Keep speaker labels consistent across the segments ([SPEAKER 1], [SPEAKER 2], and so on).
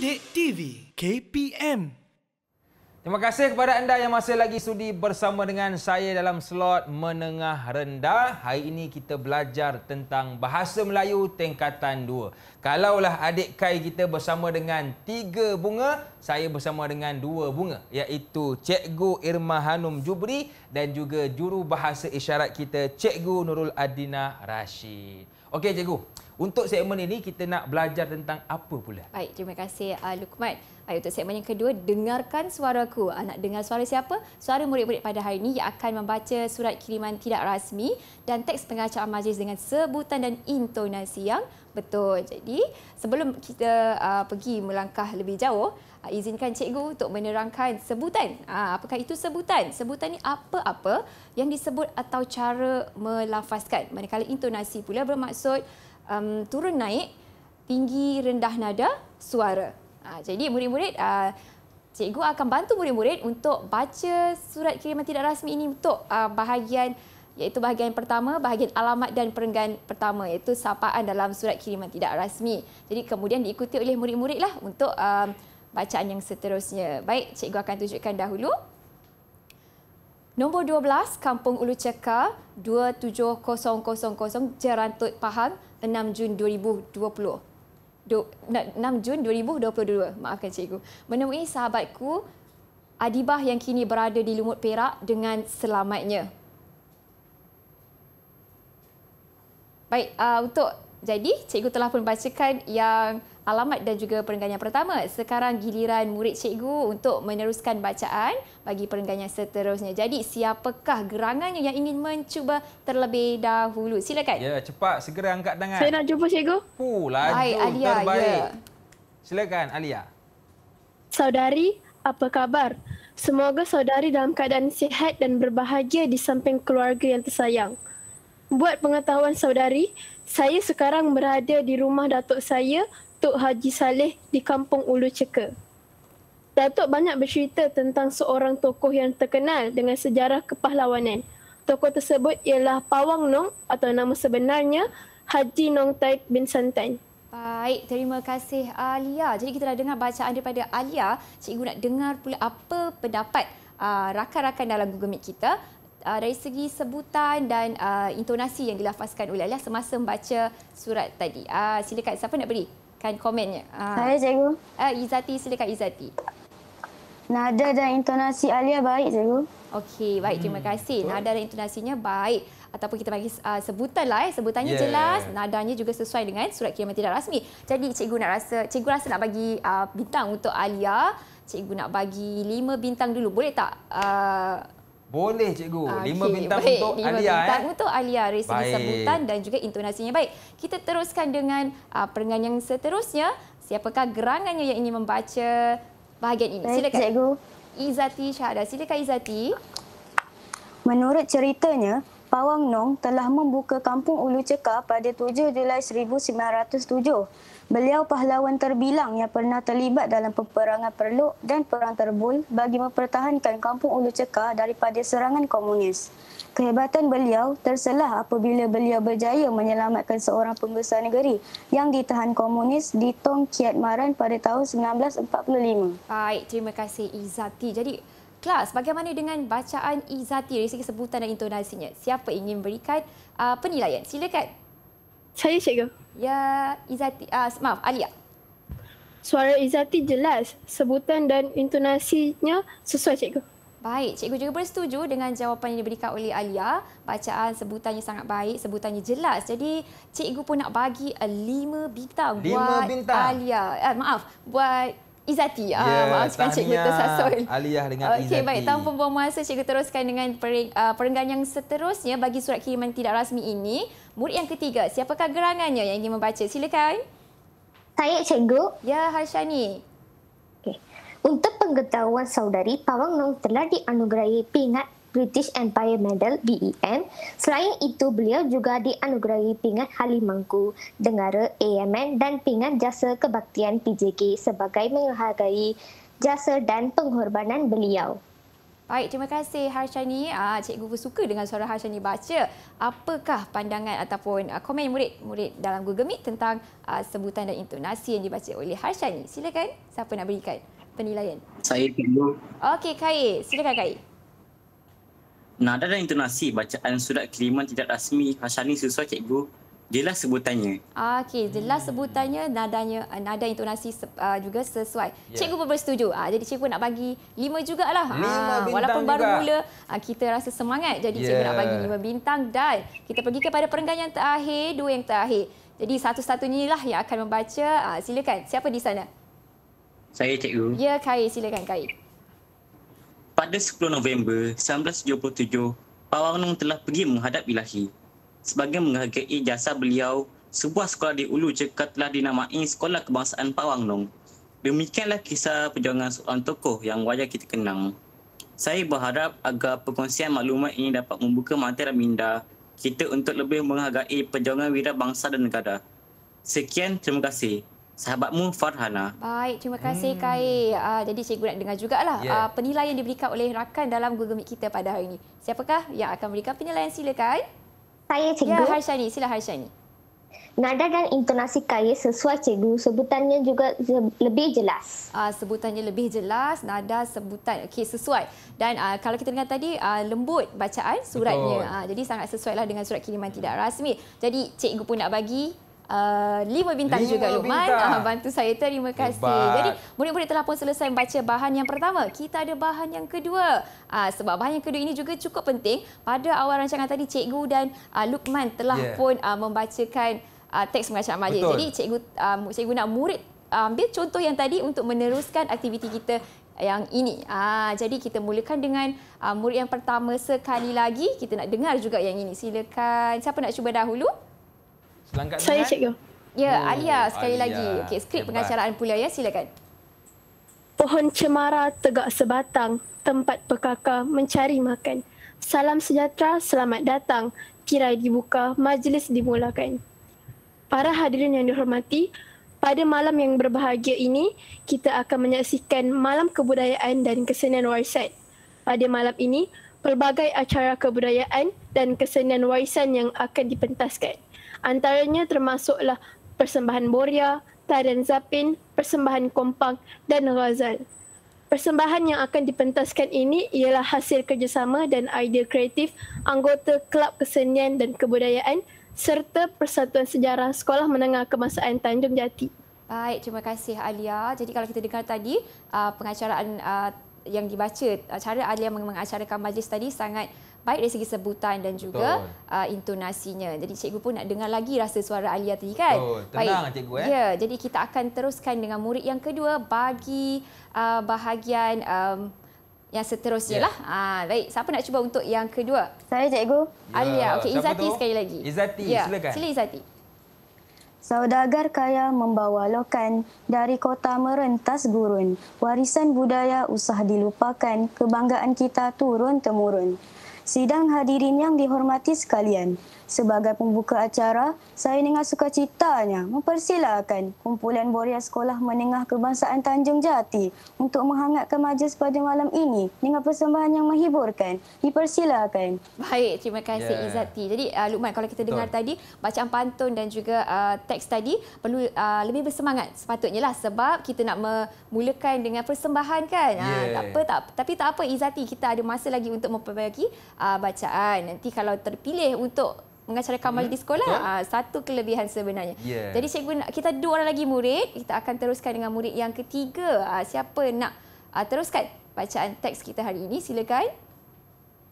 [SPEAKER 1] Didik TV KPM.
[SPEAKER 2] Terima kasih kepada anda yang masih lagi sudi bersama dengan saya dalam slot menengah rendah. Hari ini kita belajar tentang Bahasa Melayu tingkatan 2. Kalaulah adik Kai kita bersama dengan 3 bunga, saya bersama dengan 2 bunga, iaitu Cikgu Irma Hanum Jubri dan juga juru bahasa isyarat kita Cikgu Nurul Adina Rashid. Okey cikgu, untuk segmen ini kita nak belajar tentang apa pula?
[SPEAKER 3] Baik, terima kasih Luqman. Baik, untuk segmen yang kedua, dengarkan suaraku. Nak dengar suara siapa? Suara murid-murid pada hari ini yang akan membaca surat kiriman tidak rasmi dan teks pengacaan majlis dengan sebutan dan intonasi yang betul. Jadi, sebelum kita pergi melangkah lebih jauh, izinkan cikgu untuk menerangkan sebutan. Apakah itu sebutan? Sebutan ni apa-apa yang disebut atau cara melafazkan. Manakala intonasi pula bermaksud turun naik, tinggi rendah nada suara. Jadi murid-murid, cikgu akan bantu murid-murid untuk baca surat kiriman tidak rasmi ini untuk bahagian, iaitu bahagian pertama, bahagian alamat dan perenggan pertama, iaitu sapaan dalam surat kiriman tidak rasmi. Jadi kemudian diikuti oleh murid-murid lah untuk bacaan yang seterusnya. Baik, cikgu akan tunjukkan dahulu. Nombor 12, Kampung Ulu Cekar, 27000 Jerantut Pahang, 6 Jun 2020. 6 Jun 2022, maafkan cikgu. Menemui sahabatku Adibah yang kini berada di Lumut Perak dengan selamatnya. Baik, jadi cikgu telah pun bacakan yang alamat dan juga perenggan yang pertama. Sekarang giliran murid cikgu untuk meneruskan bacaan bagi perenggan yang seterusnya. Jadi siapakah gerangannya yang ingin mencuba terlebih dahulu? Silakan.
[SPEAKER 2] Ya, cepat segera angkat tangan.
[SPEAKER 4] Saya nak jumpa cikgu.
[SPEAKER 2] Laju
[SPEAKER 3] Baik, Alia,
[SPEAKER 2] terbaik.
[SPEAKER 3] ya.
[SPEAKER 2] Silakan Alia.
[SPEAKER 4] Saudari, apa kabar? Semoga saudari dalam keadaan sihat dan berbahagia di samping keluarga yang tersayang. Buat pengetahuan saudari, saya sekarang berada di rumah datuk saya, Tok Haji Saleh di Kampung Ulu Cekar. Datuk banyak bercerita tentang seorang tokoh yang terkenal dengan sejarah kepahlawanan. Tokoh tersebut ialah Pawang Nong atau nama sebenarnya Haji Nong Taib bin Santan.
[SPEAKER 3] Baik, terima kasih Alia. Jadi kita dah dengar bacaan daripada Alia. Cikgu nak dengar pula apa pendapat rakan-rakan dalam Google Meet kita dari segi sebutan dan intonasi yang dilafazkan oleh Alia semasa membaca surat tadi. Silakan, siapa nak berikan komennya?
[SPEAKER 5] Saya cikgu.
[SPEAKER 3] Izzati, silakan Izzati.
[SPEAKER 5] Nada dan intonasi Alia baik cikgu.
[SPEAKER 3] Okey, baik, terima kasih. Nada dan intonasinya baik. Ataupun kita bagi sebutan lah, sebutannya jelas, nadanya juga sesuai dengan surat kiriman tidak rasmi. Jadi cikgu rasa nak bagi bintang untuk Alia. Cikgu nak bagi 5 bintang dulu. Boleh tak?
[SPEAKER 2] Boleh cikgu. 5 bintang
[SPEAKER 3] baik.
[SPEAKER 2] untuk
[SPEAKER 3] 5
[SPEAKER 2] Alia.
[SPEAKER 3] bintang untuk Alia dari segi
[SPEAKER 2] Baik.
[SPEAKER 3] sebutan dan juga intonasinya. Baik, kita teruskan dengan perenggan yang seterusnya. Siapakah gerangannya yang ingin membaca bahagian ini?
[SPEAKER 5] Baik,
[SPEAKER 3] Silakan.
[SPEAKER 5] cikgu.
[SPEAKER 3] Izzati Syahadah. Silakan Izzati.
[SPEAKER 5] Menurut ceritanya, Pawang Nong telah membuka Kampung Ulu Cekar pada 7 Julai 1907. Beliau pahlawan terbilang yang pernah terlibat dalam peperangan Perluk dan Perang Terbul bagi mempertahankan Kampung Ulu Cekar daripada serangan komunis. Kehebatan beliau terselah apabila beliau berjaya menyelamatkan seorang pembesar negeri yang ditahan komunis di Tong Kiat Maran pada tahun 1945.
[SPEAKER 3] Baik, terima kasih Izzati. Jadi, kelas, bagaimana dengan bacaan Izzati dari segi sebutan dan intonasinya? Siapa ingin berikan penilaian? Silakan.
[SPEAKER 4] Saya cikgu.
[SPEAKER 3] Ya, Izzati. Maaf, Alia.
[SPEAKER 4] Suara Izzati jelas, sebutan dan intonasinya sesuai cikgu.
[SPEAKER 3] Baik, cikgu juga bersetuju dengan jawapan yang diberikan oleh Alia. Bacaan sebutannya sangat baik, sebutannya jelas. Jadi, cikgu pun nak bagi 5 bintang
[SPEAKER 2] 5
[SPEAKER 3] buat
[SPEAKER 2] bintang.
[SPEAKER 3] Alia. Buat Izzati. Maafkan cikgu tersasul.
[SPEAKER 2] Alia dengan Izzati.
[SPEAKER 3] Okey, baik. Tanpa buang masa, cikgu teruskan dengan perenggan yang seterusnya bagi surat kiriman tidak rasmi ini. Murid yang ketiga, siapakah gerangannya yang ingin membaca? Silakan.
[SPEAKER 6] Saya cikgu.
[SPEAKER 3] Ya, Harshani.
[SPEAKER 6] Okay. Untuk pengetahuan saudari, Pawang Nong telah dianugerahi pingat British Empire Medal BEM. Selain itu, beliau juga dianugerahi pingat Halimangku Dengara AMN dan pingat Jasa Kebaktian PJK sebagai menghargai jasa dan pengorbanan beliau.
[SPEAKER 3] Baik, terima kasih Harshani. Cikgu suka dengan suara Harshani baca. Apakah pandangan ataupun komen murid-murid dalam Google Meet tentang sebutan dan intonasi yang dibaca oleh Harshani? Silakan, siapa nak berikan penilaian?
[SPEAKER 7] Saya cikgu.
[SPEAKER 3] Okey, Khair. Silakan, Khair.
[SPEAKER 7] Nada dan intonasi bacaan surat kiriman tidak rasmi Harshani sesuai cikgu. Jelas sebutannya.
[SPEAKER 3] Okey, jelas sebutannya, nada intonasi juga sesuai. Cikgu pun bersetuju. Jadi cikgu nak bagi 5 jugalah.
[SPEAKER 2] 5 bintang
[SPEAKER 3] walaupun
[SPEAKER 2] juga.
[SPEAKER 3] baru mula, kita rasa semangat. Jadi cikgu nak bagi 5 bintang dan kita pergi kepada perenggan yang terakhir, 2 yang terakhir. Jadi satu-satunya lah yang akan membaca. Silakan, siapa di sana?
[SPEAKER 7] Saya cikgu.
[SPEAKER 3] Ya, Khair. Silakan, Khair.
[SPEAKER 7] Pada 10 November 1977, Pawang Nong telah pergi menghadap Ilahi. Sebagai menghargai jasa beliau, sebuah sekolah di Ulu Cekar telah dinamai Sekolah Kebangsaan Pawang Nong. Demikianlah kisah perjuangan seorang tokoh yang wajar kita kenang. Saya berharap agar perkongsian maklumat ini dapat membuka mata dan minda kita untuk lebih menghargai perjuangan wira bangsa dan negara. Sekian, terima kasih. Sahabatmu Farhana.
[SPEAKER 3] Baik, terima kasih Khair. Jadi cikgu nak dengar jugalah penilaian diberikan oleh rakan dalam Google Meet kita pada hari ini. Siapakah yang akan berikan penilaian? Silakan.
[SPEAKER 6] Saya cikgu.
[SPEAKER 3] Ya, Harshani. Sila Harshani.
[SPEAKER 6] Nada dan intonasi Khair sesuai cikgu. Sebutannya juga lebih jelas.
[SPEAKER 3] Sebutannya lebih jelas, nada sebutan okey sesuai. Dan kalau kita dengar tadi lembut bacaan suratnya. Jadi sangat sesuailah dengan surat kiriman tidak rasmi. Jadi cikgu pun nak bagi 5 bintang juga Luqman. Bantu saya, terima kasih.
[SPEAKER 2] Hebat.
[SPEAKER 3] Jadi murid-murid telah pun selesai membaca bahan yang pertama. Kita ada bahan yang kedua. Sebab bahan yang kedua ini juga cukup penting. Pada awal rancangan tadi cikgu dan Luqman telah pun membacakan teks pengacaraan majlis. Jadi cikgu nak murid ambil contoh yang tadi untuk meneruskan aktiviti kita yang ini. Jadi kita mulakan dengan murid yang pertama sekali lagi. Kita nak dengar juga yang ini. Silakan. Siapa nak cuba dahulu?
[SPEAKER 2] Selangkap
[SPEAKER 4] Saya cikgu.
[SPEAKER 3] Ya, Alia sekali
[SPEAKER 2] Alia.
[SPEAKER 3] lagi. Okey, skrip pengacaraan pula ya. Silakan.
[SPEAKER 4] Pohon cemara tegak sebatang, tempat pekaka mencari makan. Salam sejahtera, selamat datang. Tirai dibuka, majlis dimulakan. Para hadirin yang dihormati, pada malam yang berbahagia ini, kita akan menyaksikan Malam Kebudayaan dan Kesenian Warisan. Pada malam ini, pelbagai acara kebudayaan dan kesenian warisan yang akan dipentaskan. Antaranya termasuklah persembahan boria, tarian zapin, persembahan kompang dan ghazal. Persembahan yang akan dipentaskan ini ialah hasil kerjasama dan idea kreatif anggota Kelab Kesenian dan Kebudayaan serta Persatuan Sejarah Sekolah Menengah Kebangsaan Tanjung Jati.
[SPEAKER 3] Baik, terima kasih Alia. Jadi kalau kita dengar tadi pengacaraan yang dibaca, cara Alia mengacarakan majlis tadi sangat baik dari segi sebutan dan juga intonasinya. Jadi cikgu pun nak dengar lagi rasa suara Alia tadi kan?
[SPEAKER 2] Tenang cikgu
[SPEAKER 3] Ya, jadi kita akan teruskan dengan murid yang kedua bagi bahagian yang seterusnya lah. Baik, siapa nak cuba untuk yang kedua?
[SPEAKER 5] Saya cikgu.
[SPEAKER 3] Alia. Okey,
[SPEAKER 2] siapa
[SPEAKER 3] Izzati
[SPEAKER 2] tu?
[SPEAKER 3] sekali lagi.
[SPEAKER 2] Izzati, silakan.
[SPEAKER 3] Sila Izzati.
[SPEAKER 5] Saudagar kaya membawa lokan dari kota merentas gurun. Warisan budaya usah dilupakan, kebanggaan kita turun-temurun. Sidang hadirin yang dihormati sekalian, sebagai pembuka acara, saya dengan sukacitanya mempersilakan kumpulan boria Sekolah Menengah Kebangsaan Tanjung Jati untuk menghangatkan majlis pada malam ini dengan persembahan yang menghiburkan. Dipersilakan.
[SPEAKER 3] Baik, terima kasih Izzati. Jadi Luqman, kalau kita dengar tadi bacaan pantun dan juga teks tadi perlu lebih bersemangat sepatutnya lah sebab kita nak memulakan dengan persembahan kan. Tapi tak apa Izzati, kita ada masa lagi untuk memperbaiki bacaan. Nanti kalau terpilih untuk mengacarakan majlis di sekolah, satu kelebihan sebenarnya. Jadi cikgu, kita 2 orang lagi murid, kita akan teruskan dengan murid yang ketiga. Siapa nak teruskan bacaan teks kita hari ini? Silakan.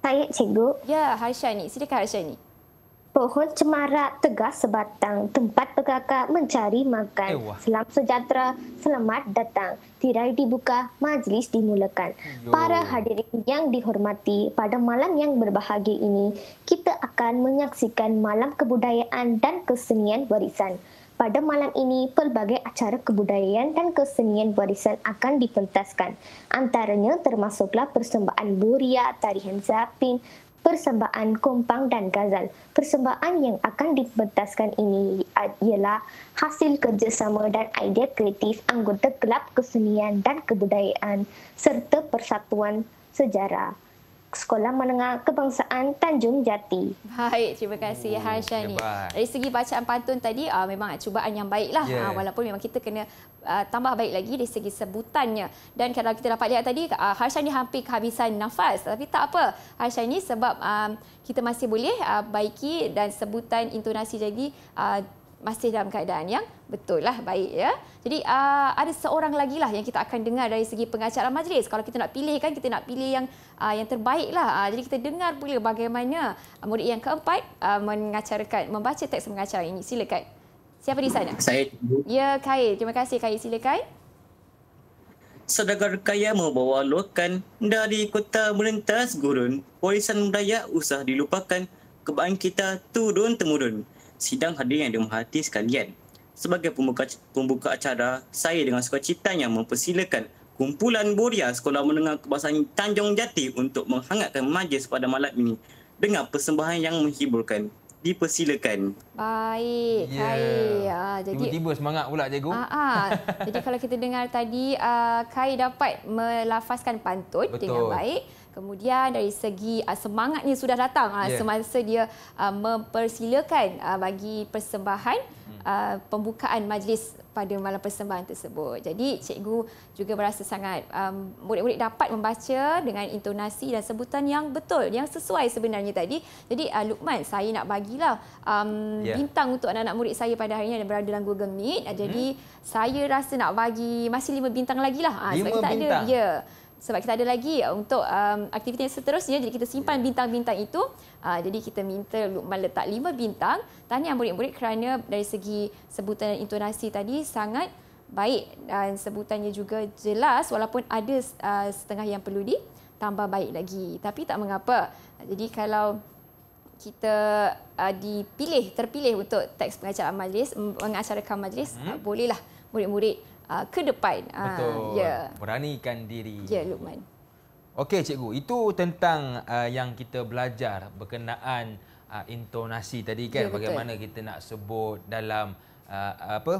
[SPEAKER 6] Saya cikgu.
[SPEAKER 3] Ya, Harshani. Silakan Harshani.
[SPEAKER 6] Pohon cemara tegas sebatang, tempat pekaka mencari makan. Salam sejahtera, selamat datang. Tirai dibuka, majlis dimulakan. Para hadirin yang dihormati, pada malam yang berbahagia ini, kita akan menyaksikan Malam Kebudayaan dan Kesenian Warisan. Pada malam ini, pelbagai acara kebudayaan dan kesenian warisan akan dipentaskan. Antaranya termasuklah persembahan boria, tarian zapin, persembahan kompang dan ghazal. Persembahan yang akan dipentaskan ini ialah hasil kerjasama dan idea kreatif anggota Kelab Kesenian dan Kebudayaan serta Persatuan Sejarah Sekolah Menengah Kebangsaan Tanjung Jati.
[SPEAKER 3] Baik, terima kasih Harshani.
[SPEAKER 2] hebat.
[SPEAKER 3] Dari segi bacaan pantun tadi memang cubaan yang baiklah.
[SPEAKER 2] Ya.
[SPEAKER 3] Walaupun memang kita kena tambah baik lagi dari segi sebutannya. Dan kalau kita dapat lihat tadi Harshani hampir kehabisan nafas. Tapi tak apa Harshani, sebab kita masih boleh baiki dan sebutan intonasi jadi masih dalam keadaan yang betul lah, baik ya. Jadi ada seorang lagi lah yang kita akan dengar dari segi pengacara majlis. Kalau kita nak pilih kan, kita nak pilih yang terbaik lah. Jadi kita dengar pula bagaimana murid yang keempat membaca teks pengacara ini. Silakan. Siapa di sana?
[SPEAKER 7] Saya
[SPEAKER 3] Ya, Khair. Terima kasih Khair. Silakan.
[SPEAKER 7] Saudagar kaya membawa lokan dari kota merentas gurun. Warisan budaya usah dilupakan. Kebaan kita turun-temurun. Sidang hadirin yang dimahati sekalian. Sebagai pembuka acara, saya dengan sukacitanya mempersilakan kumpulan Boria Sekolah Menengah Kebangsaan Tanjung Jati untuk menghangatkan majlis pada malam ini dengan persembahan yang menghiburkan. Dipersilakan.
[SPEAKER 3] Baik, Khair. Jadi
[SPEAKER 2] Tiba-tiba semangat pula cikgu.
[SPEAKER 3] Jadi kalau kita dengar tadi, Khair dapat melafazkan pantun dengan baik. Kemudian dari segi semangatnya sudah datang semasa dia mempersilakan bagi persembahan pembukaan majlis pada malam persembahan tersebut. Jadi cikgu juga berasa sangat murid-murid dapat membaca dengan intonasi dan sebutan yang betul, yang sesuai sebenarnya tadi. Jadi Luqman, saya nak bagilah bintang untuk anak-anak murid saya pada hari ini yang berada dalam Google Meet. Jadi saya rasa nak bagi masih 5 bintang lagi lah.
[SPEAKER 2] 5
[SPEAKER 3] sebab kita
[SPEAKER 2] bintang?
[SPEAKER 3] ada, sebab kita ada lagi untuk aktiviti yang seterusnya. Jadi kita simpan bintang-bintang itu. Jadi kita minta Luqman letak 5 bintang. Tahniah murid-murid kerana dari segi sebutan dan intonasi tadi sangat baik dan sebutannya juga jelas, walaupun ada setengah yang perlu ditambah baik lagi. Tapi tak mengapa. Jadi kalau kita terpilih untuk teks pengacaraan majlis, mengacarakan majlis, bolehlah murid-murid ke depan.
[SPEAKER 2] Betul.
[SPEAKER 3] Ya.
[SPEAKER 2] Beranikan diri.
[SPEAKER 3] Ya, Luqman.
[SPEAKER 2] Okey cikgu, itu tentang yang kita belajar berkenaan intonasi tadi kan,
[SPEAKER 3] Ya, betul.
[SPEAKER 2] bagaimana kita nak sebut dalam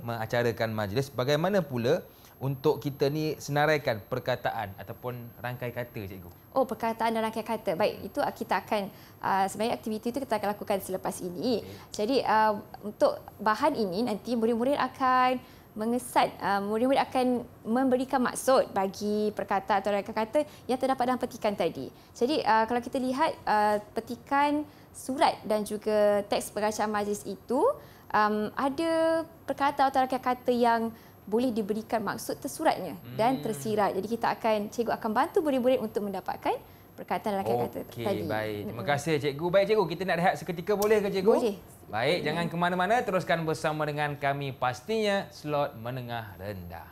[SPEAKER 2] mengacarakan majlis. Bagaimana pula untuk kita ni senaraikan perkataan ataupun rangkai kata cikgu?
[SPEAKER 3] Oh, perkataan dan rangkai kata. Baik, itu kita akan sebenarnya aktiviti itu kita akan lakukan selepas ini. Jadi untuk bahan ini nanti murid-murid akan mengesat, murid-murid akan memberikan maksud bagi perkataan atau rangkai kata yang terdapat dalam petikan tadi. Jadi kalau kita lihat petikan surat dan juga teks pengacaraan majlis itu, ada perkataan atau rangkai kata yang boleh diberikan maksud tersuratnya dan tersirat. Jadi cikgu akan bantu murid-murid untuk mendapatkan perkataan rangkai kata tadi.
[SPEAKER 2] Okey, baik. Terima kasih cikgu. Baik cikgu, kita nak rehat seketika boleh ke cikgu?
[SPEAKER 3] Boleh.
[SPEAKER 2] Baik, jangan ke mana-mana, teruskan bersama dengan kami pastinya Slot Menengah Rendah.